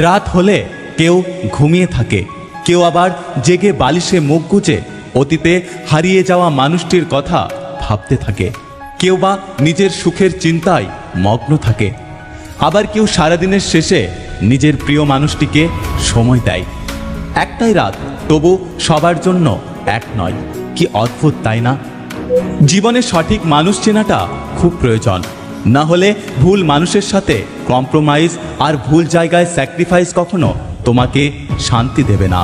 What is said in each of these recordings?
রাত হলে কেউ ঘুমিয়ে থাকে, কেউ আবার জেগে বালিশে মুখ গুজে অতীতে হারিয়ে যাওয়া মানুষটির কথা ভাবতে থাকে, কেউ বা নিজের সুখের চিন্তায় মগ্ন থাকে, আবার কেউ সারাদিনের শেষে নিজের প্রিয় মানুষটিকে সময় দেয়। একটাই রাত, তবু সবার জন্য এক নয়। কি অদ্ভুত, তাই না? জীবনে সঠিক মানুষ চেনাটা খুব প্রয়োজন, না হলে ভুল মানুষের সাথে কম্প্রোমাইজ আর ভুল জায়গায় স্যাক্রিফাইস কখনো তোমাকে শান্তি দেবে না।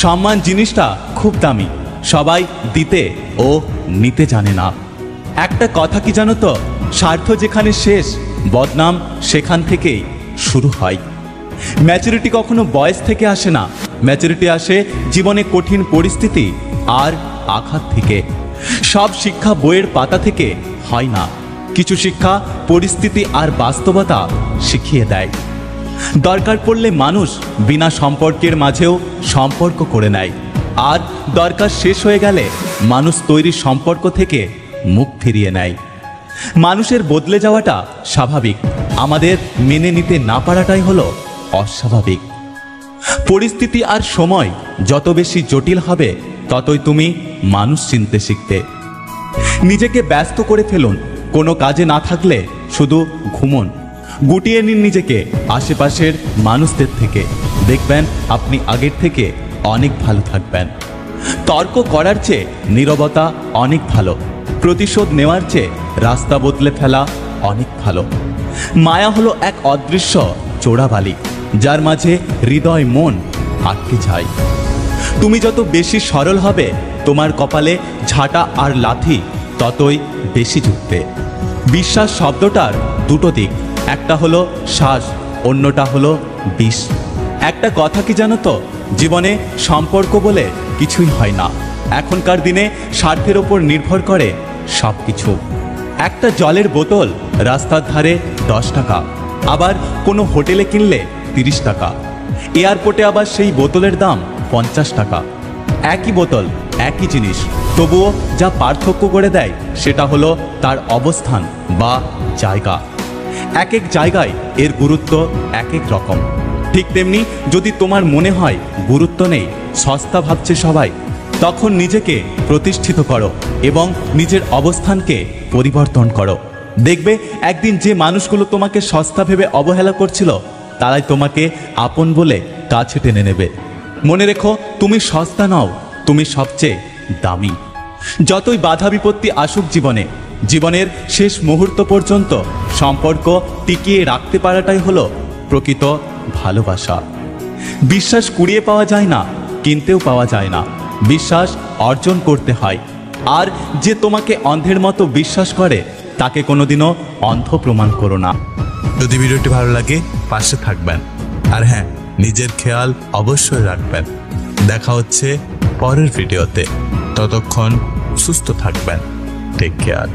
সম্মান জিনিসটা খুব দামি, সবাই দিতে ও নিতে জানে না। একটা কথা কি জানো তো, স্বার্থ যেখানে শেষ, বদনাম সেখান থেকেই শুরু হয়। ম্যাচুরিটি কখনো বয়স থেকে আসে না, ম্যাচুরিটি আসে জীবনে কঠিন পরিস্থিতি আর আঘাত থেকে। সব শিক্ষা বইয়ের পাতা থেকে হয় না, কিছু শিক্ষা পরিস্থিতি আর বাস্তবতা শিখিয়ে দেয়। দরকার পড়লে মানুষ বিনা সম্পর্কের মাঝেও সম্পর্ক করে নেয়, আর দরকার শেষ হয়ে গেলে মানুষ তৈরি সম্পর্ক থেকে মুখ ফিরিয়ে নেয়। মানুষের বদলে যাওয়াটা স্বাভাবিক, আমাদের মেনে নিতে না পারাটাই হলো অস্বাভাবিক। পরিস্থিতি আর সময় যত বেশি জটিল হবে, ততই তুমি মানুষ চিনতে শিখবে। নিজেকে ব্যস্ত করে ফেলুন, কোনো কাজে না থাকলে শুধু ঘুমন। গুটিয়ে নিন নিজেকে আশেপাশের মানুষদের থেকে, দেখবেন আপনি আগের থেকে অনেক ভালো থাকবেন। তর্ক করার চেয়ে নীরবতা অনেক ভালো, প্রতিশোধ নেওয়ার চেয়ে রাস্তা বদলে ফেলা অনেক ভালো। মায়া হলো এক অদৃশ্য চোরাবালি, যার মাঝে হৃদয় মন আটকে যায়। তুমি যত বেশি সরল হবে, তোমার কপালে ঝাঁটা আর লাথি ততই বেশি জুটবে। বিশ্বাস শব্দটার দুটো দিক, একটা হলো শ্বাস, অন্যটা হলো বিষ। একটা কথা কি জানো তো, জীবনে সম্পর্ক বলে কিছুই হয় না। এখনকার দিনে স্বার্থের ওপর নির্ভর করে সব কিছু। একটা জলের বোতল রাস্তার ধারে 10 টাকা, আবার কোনো হোটেলে কিনলে 30 টাকা, এয়ারপোর্টে আবার সেই বোতলের দাম 50 টাকা। একই বোতল, একই জিনিস, তবুও যা পার্থক্য করে দেয় সেটা হলো তার অবস্থান বা জায়গা। এক এক জায়গায় এর গুরুত্ব এক এক রকম। ঠিক তেমনি যদি তোমার মনে হয় গুরুত্ব নেই, সস্তা ভাবছে সবাই, তখন নিজেকে প্রতিষ্ঠিত করো এবং নিজের অবস্থানকে পরিবর্তন করো। দেখবে একদিন যে মানুষগুলো তোমাকে সস্তা ভেবে অবহেলা করছিল, তারাই তোমাকে আপন বলে কাছে টেনে নেবে। মনে রেখো, তুমি সস্তা নও, তুমি সবচেয়ে দামি। যতই বাধা বিপত্তি আসুক জীবনে, জীবনের শেষ মুহূর্ত পর্যন্ত সম্পর্ক টিকিয়ে রাখতে পারাটাই হলো প্রকৃত ভালোবাসা। বিশ্বাস কুড়িয়ে পাওয়া যায় না, কিনতেও পাওয়া যায় না, বিশ্বাস অর্জন করতে হয়। আর যে তোমাকে অন্ধের মতো বিশ্বাস করে, তাকে কোনোদিনও অন্ধ প্রমাণ করো না। যদি ভিডিওটি ভালো লাগে পাশে থাকবেন, আর হ্যাঁ, নিজের খেয়াল অবশ্যই রাখবেন। দেখা হচ্ছে পরের ভিডিওতে, ততক্ষণ সুস্থ থাকবেন। Take care.